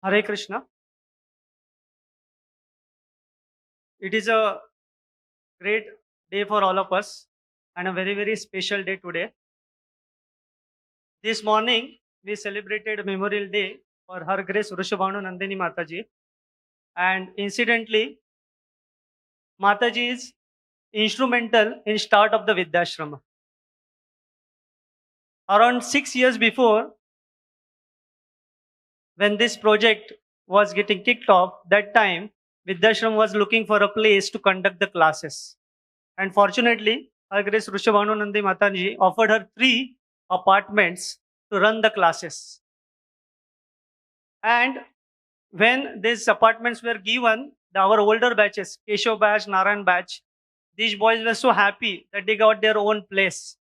Hare Krishna. It is a great day for all of us and a very, very special day today. This morning, we celebrated Memorial Day for Her Grace Vrishabhanu Nandini Mataji. And incidentally, Mataji is instrumental in start of the Vidyashrama. Around 6 years before, when this project was getting kicked off, that time Vidyashram was looking for a place to conduct the classes. And fortunately, Her Grace Vrishabhanunandi Mataji offered her 3 apartments to run the classes. And when these apartments were given, our older batches, Keshav batch, Narayan batch, these boys were so happy that they got their own place.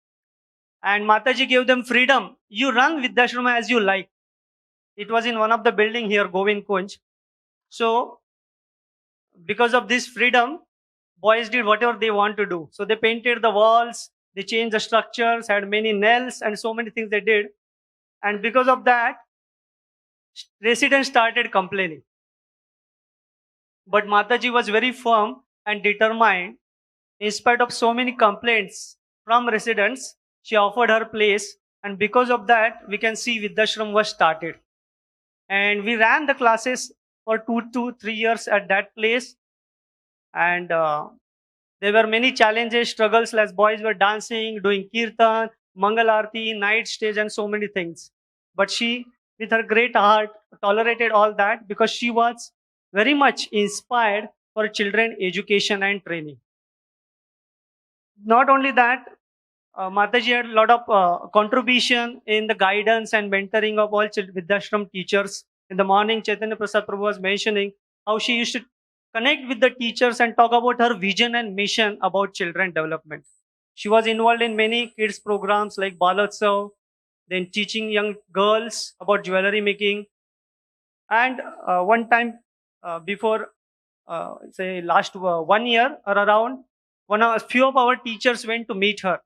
And Mataji gave them freedom. You run Vidyashrama as you like. It was in one of the building here, Govind Kunj. So because of this freedom, boys did whatever they want to do. So they painted the walls, they changed the structures, had many nails, and so many things they did. And because of that, residents started complaining. But Mataji was very firm and determined. In spite of so many complaints from residents, she offered her place. And because of that, we can see Vidyashram was started. And we ran the classes for 2 to 3 years at that place. And there were many challenges, struggles, as boys were dancing, doing kirtan, Mangal Aarti, night stage, and so many things. But she, with her great heart, tolerated all that because she was very much inspired for children education and training. Not only that, Mataji had a lot of contribution in the guidance and mentoring of all Vidyashram teachers. In the morning, Chaitanya Prasad Prabhu was mentioning how she used to connect with the teachers and talk about her vision and mission about children development. She was involved in many kids programs like Balotsav, then teaching young girls about jewelry making. And one time before, say last 1 year or around, a few of our teachers went to meet her.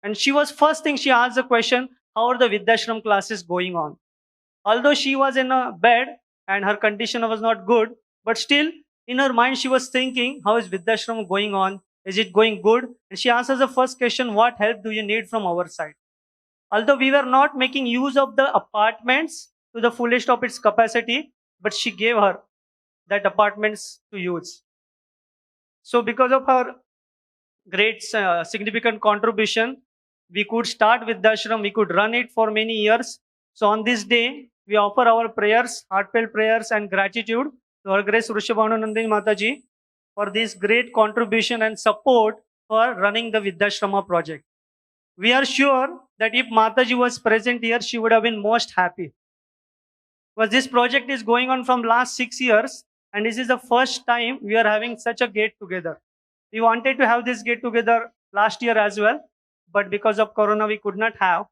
And she was first thing she asked the question, how are the Vidyashram classes going on? Although she was in a bed and her condition was not good, but still in her mind she was thinking, how is Vidyashram going on? Is it going good? And she answers the first question, what help do you need from our side? Although we were not making use of the apartments to the fullest of its capacity, but she gave her that apartments to use. So because of her great significant contribution, we could start with the ashram, we could run it for many years. So on this day, we offer our prayers, heartfelt prayers and gratitude to Her Grace Vrishabhanunandi Mataji for this great contribution and support for running the Vidyashrama project. We are sure that if Mataji was present here, she would have been most happy. Because this project is going on from last 6 years, and this is the first time we are having such a get together. We wanted to have this get together last year as well, but because of Corona, we could not have.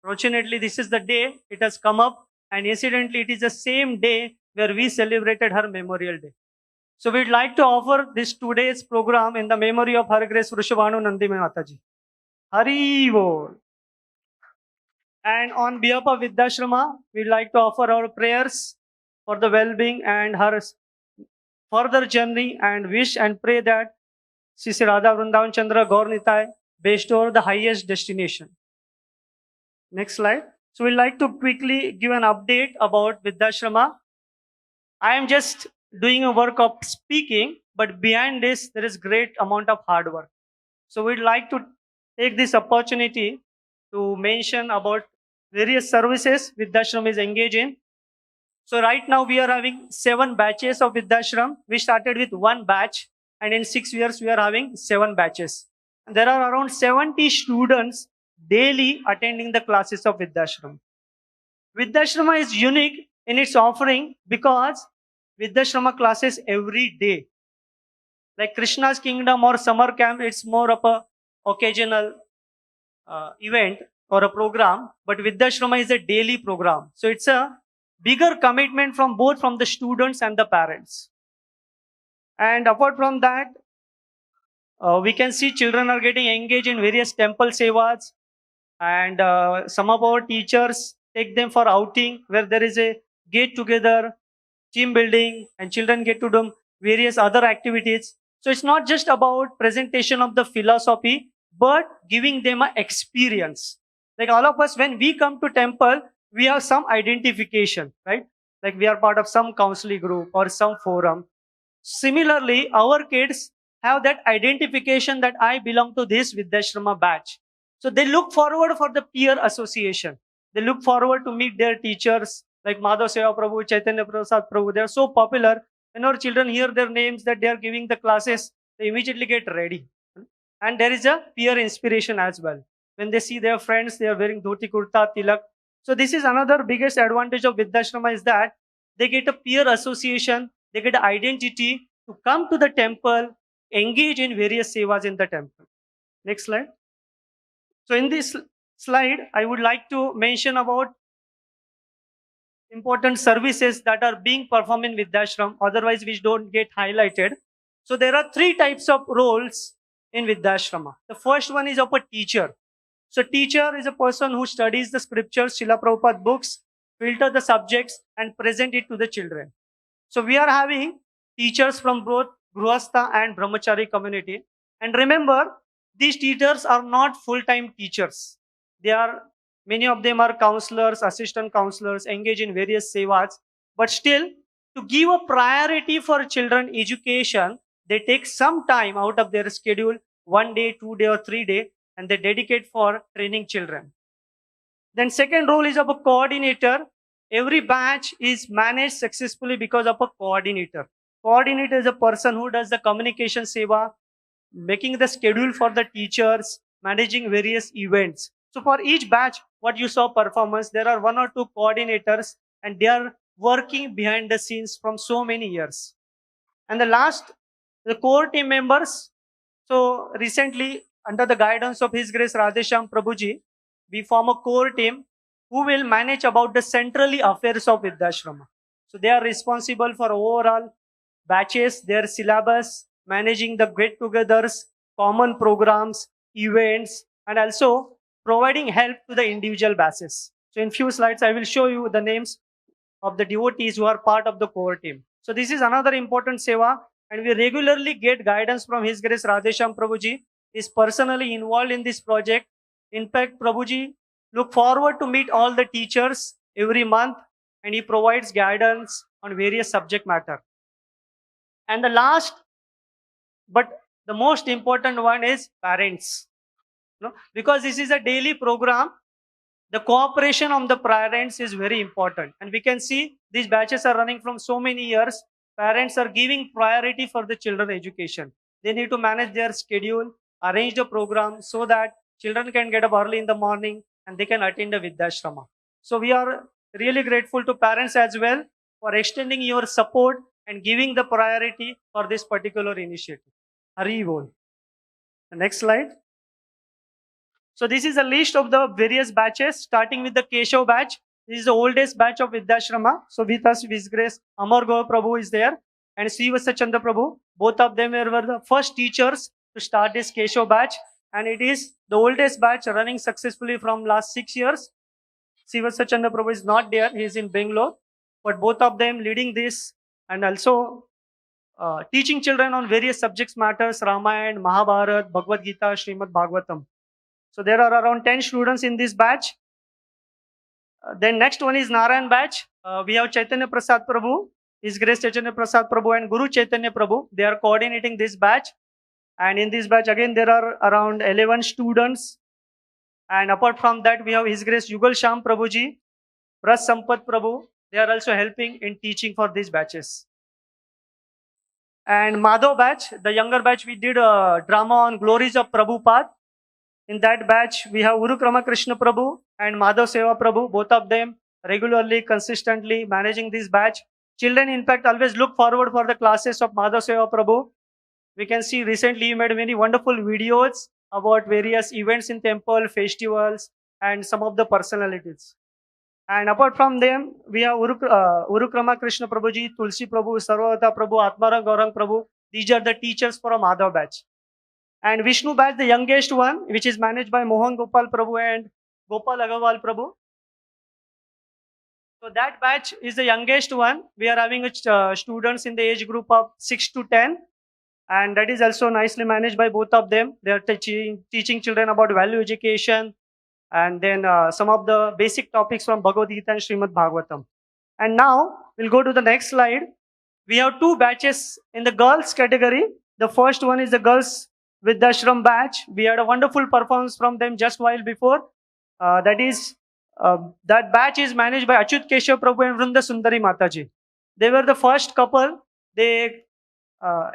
Fortunately, this is the day it has come up, and incidentally, it is the same day where we celebrated her Memorial Day. So we'd like to offer this today's program in the memory of Her Grace Vrishabhanu Nandi Mataji. Hari Bol. And on behalf of Vidyashrama, we'd like to offer our prayers for the well-being and her further journey, and wish and pray that Sri Radha Vrindavan Chandra Gaur Nitai bestow the highest destination. Next slide. So we'd like to quickly give an update about Vidyashrama. I am just doing a work of speaking, but behind this, there is great amount of hard work. So we'd like to take this opportunity to mention about various services Vidyashram is engaged in. So right now we are having 7 batches of Vidyashram. We started with 1 batch, and in 6 years we are having 7 batches. And there are around 70 students daily attending the classes of Vidyashram. Vidyashrama is unique in its offering because Vidyashrama classes every day. Like Krishna's Kingdom or summer camp, it's more of a occasional event or a program, but Vidyashrama is a daily program. So it's a bigger commitment from both from the students and the parents. And apart from that, we can see children are getting engaged in various temple sevas, and some of our teachers take them for outing where there is a get together, team building, and children get to do various other activities. So it's not just about presentation of the philosophy, but giving them an experience. Like all of us, when we come to temple, we have some identification, right? Like we are part of some counseling group or some forum. Similarly, our kids have that identification that I belong to this Vidyashrama batch. So they look forward for the peer association. They look forward to meet their teachers like Madhav Seva Prabhu, Chaitanya Prasad Prabhu. They are so popular. When our children hear their names that they are giving the classes, they immediately get ready. And there is a peer inspiration as well. When they see their friends, they are wearing dhoti kurta, tilak. So this is another biggest advantage of Vidyashrama is that they get a peer association, they get an identity to come to the temple, engage in various sevas in the temple. Next slide. So in this slide, I would like to mention about important services that are being performed in Vidyashram, otherwise which don't get highlighted. So there are three types of roles in Vidyashrama. The first one is of a teacher. So teacher is a person who studies the scriptures, Srila Prabhupada books, filter the subjects and present it to the children. So we are having teachers from both Grihastha and Brahmachari community. And remember, these teachers are not full-time teachers. They are many of them are counselors, assistant counselors, engage in various sevas. But still, to give a priority for children education, they take some time out of their schedule, 1 day, 2 day, or 3 day, and they dedicate for training children. Then second role is of a coordinator. Every batch is managed successfully because of a coordinator. Coordinator is a person who does the communication seva, making the schedule for the teachers, managing various events. So for each batch, what you saw performance, there are one or two coordinators and they are working behind the scenes from so many years. And the last, the core team members. So recently, under the guidance of His Grace Radhesham Prabhuji, we form a core team who will manage about the centrally affairs of Vidyashrama. So they are responsible for overall batches, their syllabus, managing the get-togethers, common programs, events, and also providing help to the individual batches. So in few slides, I will show you the names of the devotees who are part of the core team. So this is another important seva, and we regularly get guidance from His Grace Radhesham Prabhuji. Is personally involved in this project. In fact, Prabhuji look forward to meet all the teachers every month, and he provides guidance on various subject matter. And the last, but the most important one is parents. No? Because this is a daily program, the cooperation of the parents is very important, and we can see these batches are running from so many years. Parents are giving priority for the children education. They need to manage their schedule, arrange the program so that children can get up early in the morning and they can attend the Vidyashrama. So we are really grateful to parents as well for extending your support and giving the priority for this particular initiative. Hari Bol. The next slide. So this is a list of the various batches, starting with the Keshav batch. This is the oldest batch of Vidyashrama. So with us, His Grace Amar Gaur Prabhu is there, and Sri Vasachandra Prabhu. Both of them were the first teachers to start this Keshav batch, and it is the oldest batch running successfully from last 6 years. Sri Vasachandra Prabhu is not there; he is in Bangalore, but both of them leading this and also teaching children on various subjects matters: Ramayana, Mahabharata, Bhagavad Gita, Srimad Bhagavatam. So there are around 10 students in this batch. Then next one is Narayan batch. We have Chaitanya Prasad Prabhu, His Grace Chaitanya Prasad Prabhu and Guru Chaitanya Prabhu. They are coordinating this batch. And in this batch, again, there are around 11 students. And apart from that, we have His Grace Yugal Sham Prabhuji, Pras Sampat Prabhu. They are also helping in teaching for these batches. And Madhav batch, the younger batch, we did a drama on glories of Prabhupada. In that batch, we have Uru Krishna Prabhu and Madhav Seva Prabhu, both of them regularly, consistently managing this batch. Children, in fact, always look forward for the classes of Madhav Seva Prabhu. We can see recently you made many wonderful videos about various events in temple, festivals, and some of the personalities. And apart from them, we have Uru Krishna Prabhuji, Tulsi Prabhu, Sarvata Prabhu, Atmarang Gaurang Prabhu. These are the teachers for a Madhav batch. And Vishnu batch, the youngest one, which is managed by Mohan Gopal Prabhu and Gopal Agarwal Prabhu. So that batch is the youngest one. We are having students in the age group of 6 to 10, and that is also nicely managed by both of them. They are teaching children about value education, and then some of the basic topics from Bhagavad Gita and Srimad Bhagavatam. And now we'll go to the next slide. We have two batches in the girls category. The first one is the girls with the Ashram batch. We had a wonderful performance from them just while before. That batch is managed by Achyut Keshav Prabhu and Vrunda Sundari Mataji. They were the first couple. They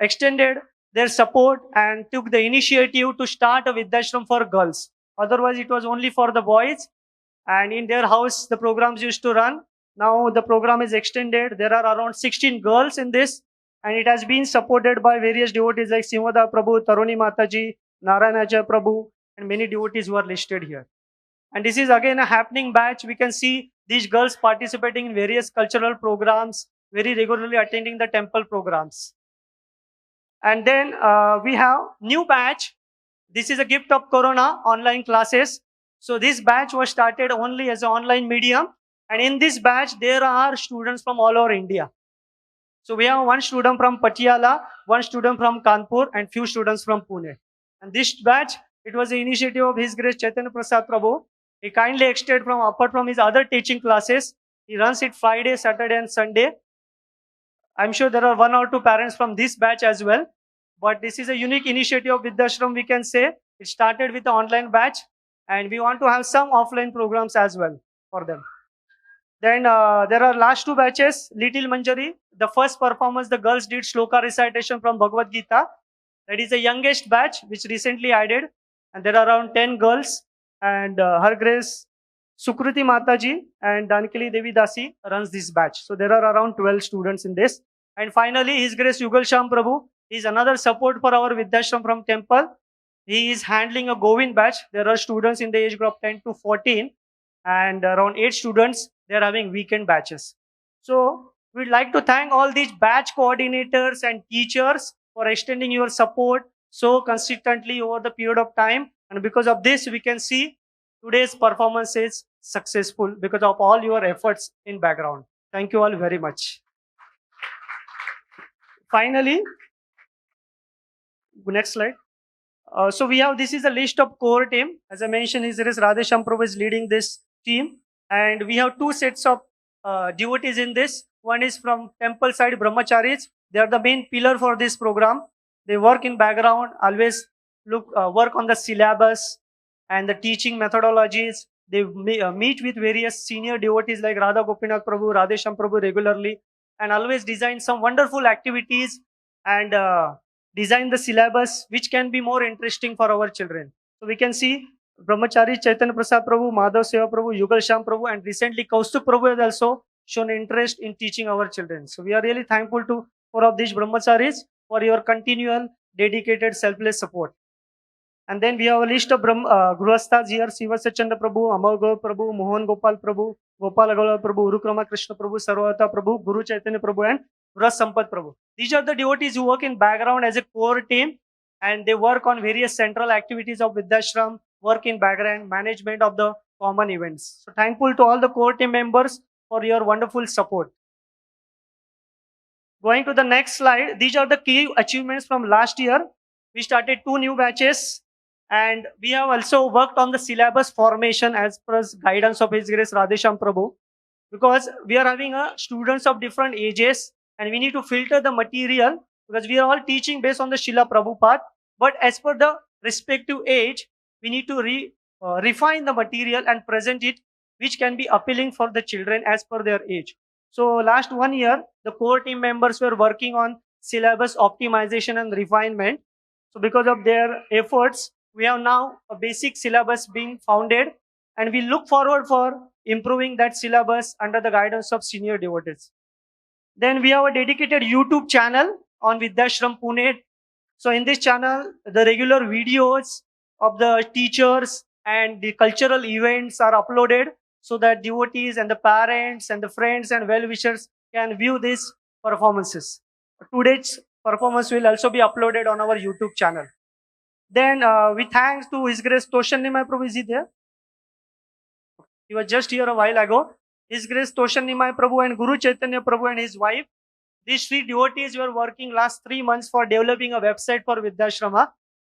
extended their support and took the initiative to start a Vidyashram for girls. Otherwise, it was only for the boys. And in their house, the programs used to run. Now the program is extended. There are around 16 girls in this, and it has been supported by various devotees like Simada Prabhu, Taruni Mataji, Narayanaja Prabhu, and many devotees who are listed here. And this is again a happening batch. We can see these girls participating in various cultural programs, very regularly attending the temple programs. And then we have new batch. This is a gift of Corona online classes. So this batch was started only as an online medium. And in this batch, there are students from all over India. So we have one student from Patiala, one student from Kanpur, and few students from Pune. And this batch, it was the initiative of His Grace Chaitanya Prasad Prabhu. He kindly extended from apart from his other teaching classes. He runs it Friday, Saturday, and Sunday. I'm sure there are one or two parents from this batch as well. But this is a unique initiative of Vidyashram, we can say. It started with the online batch, and we want to have some offline programs as well for them. Then there are last two batches, Little Manjari. The first performance, the girls did shloka recitation from Bhagavad Gita. That is the youngest batch, which recently added. And there are around 10 girls. And Her Grace Sukruti Mataji and Dankili Devi Dasi runs this batch. So there are around 12 students in this. And finally, His Grace Yugal Sham Prabhu is another support for our Vidyashram from temple. He is handling a Govind batch. There are students in the age group 10 to 14 and around 8 students. They are having weekend batches. So we'd like to thank all these batch coordinators and teachers for extending your support so consistently over the period of time. And because of this, we can see today's performance is successful because of all your efforts in background. Thank you all very much. Finally, next slide. So we have, this is a list of core team. As I mentioned, His Grace Radhesham Prabhu is leading this team. And we have two sets of devotees in this. One is from temple side, Brahmacharis. They are the main pillar for this program. They work in background, always work on the syllabus and the teaching methodologies. They meet with various senior devotees like Radha Gopinath Prabhu, Radhesham Prabhu regularly, and always design some wonderful activities and design the syllabus which can be more interesting for our children. So we can see Brahmachari Chaitanya Prasad Prabhu, Madhav Seva Prabhu, Yugal Sham Prabhu, and recently Kaustubh Prabhu has also shown interest in teaching our children. So we are really thankful to four of these Brahmacharis for your continual, dedicated, selfless support. And then we have a list of Grihasthas here: Siva Sachanda Prabhu, Amar Gaur Prabhu, Mohan Gopal Prabhu, Gopal Agarwal Prabhu, Urukrama Krishna Prabhu, Sarvata Prabhu, Guru Chaitanya Prabhu, and Vras Sampat Prabhu. These are the devotees who work in background as a core team, and they work on various central activities of Vidyashram, work in background, management of the common events. So thankful to all the core team members for your wonderful support. Going to the next slide, these are the key achievements from last year. We started 2 new batches, and we have also worked on the syllabus formation as per guidance of His Grace Radhesham Prabhu, because we are having students of different ages, and we need to filter the material because we are all teaching based on the Srila Prabhupada. But as per the respective age, we need to refine the material and present it which can be appealing for the children as per their age. So last 1 year, the core team members were working on syllabus optimization and refinement. So because of their efforts, we have now a basic syllabus being founded, and we look forward for improving that syllabus under the guidance of senior devotees. Then we have a dedicated YouTube channel on Vidyashram Pune. So in this channel, the regular videos of the teachers and the cultural events are uploaded so that devotees and the parents and the friends and well-wishers can view these performances. Today's performance will also be uploaded on our YouTube channel. Then we thanks to His Grace Toshan Nimai Prabhu. Is he there? He was just here a while ago. His Grace Toshan Nimai Prabhu and Guru Chaitanya Prabhu and his wife. These three devotees were working last 3 months for developing a website for Vidyashrama,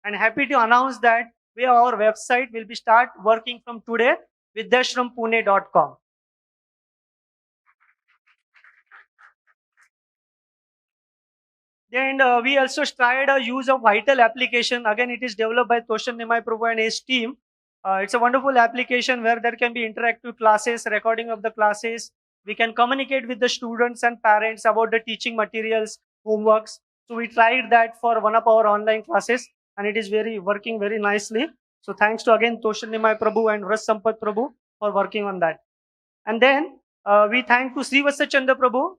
and happy to announce that our website will be start working from today, vidyashrampune.com. Then we also tried a use of Vital application. Again, it is developed by Toshan Nimai Prabhu and his team. It's a wonderful application where there can be interactive classes, recording of the classes. We can communicate with the students and parents about the teaching materials, homeworks. So we tried that for one of our online classes, and it is very working very nicely. So thanks to again Toshan Nimai Prabhu and Ras Sampat Prabhu for working on that. And then we thank to Srivasa Chandra Prabhu.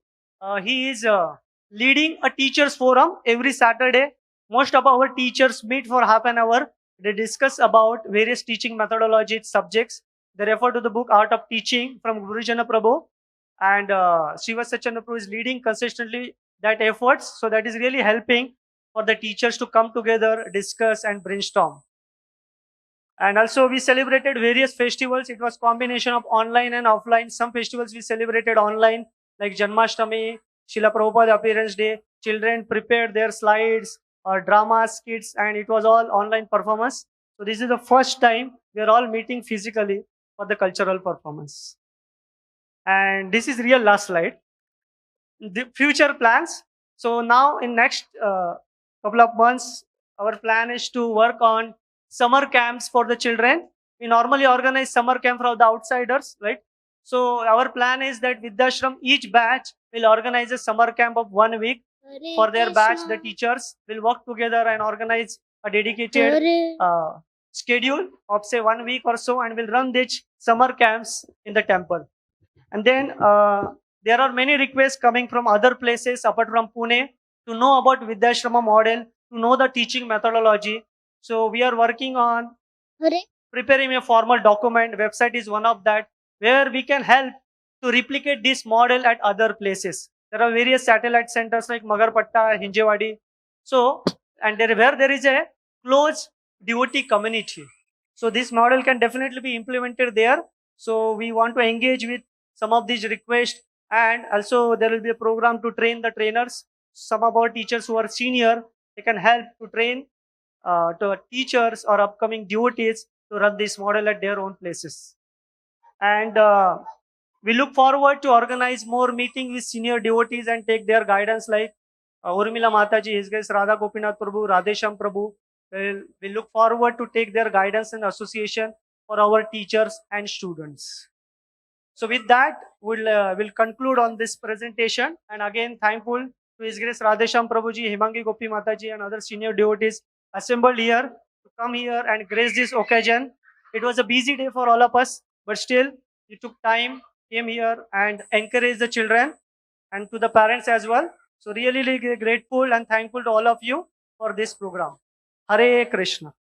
He is leading a teachers forum every Saturday. Most of our teachers meet for half an hour. They discuss about various teaching methodologies, subjects. They refer to the book Art of Teaching from Gurujana Prabhu. And Srivasa Chandra Prabhu is leading consistently that efforts. So that is really helping for the teachers to come together, discuss and brainstorm. And also we celebrated various festivals. It was combination of online and offline. Some festivals we celebrated online, like Janmashtami, Srila Prabhupada Appearance Day. Children prepared their slides or dramas, skits, and it was all online performance. So this is the first time we are all meeting physically for the cultural performance. And this is real last slide. The future plans. So now in next couple of months, our plan is to work on summer camps for the children. We normally organize summer camp for the outsiders, right? So our plan is that Vidyashram, each batch will organize a summer camp of 1 week for their batch. The teachers will work together and organize a dedicated schedule of say 1 week or so, and will run these summer camps in the temple. And then there are many requests coming from other places apart from Pune to know about Vidyashrama model, to know the teaching methodology. So we are working on preparing a formal document. Website is one of that, where we can help to replicate this model at other places. There are various satellite centers like Magarpatta, Hinjewadi. So, and where there is a close devotee community. So this model can definitely be implemented there. So we want to engage with some of these requests, and also there will be a program to train the trainers. Some of our teachers who are senior, they can help to train to teachers or upcoming devotees to run this model at their own places. And we look forward to organize more meeting with senior devotees and take their guidance, like Urmila Mataji, His Grace Radha Gopinath Prabhu, Radhesham Prabhu. We look forward to take their guidance and association for our teachers and students. So with that, we'll conclude on this presentation. And again, thankful to His Grace Radhesham Prabhuji, Himangi Gopi Mataji, and other senior devotees assembled here to come here and grace this occasion. It was a busy day for all of us, but still, you took time, came here, and encouraged the children and to the parents as well. So really grateful and thankful to all of you for this program. Hare Krishna.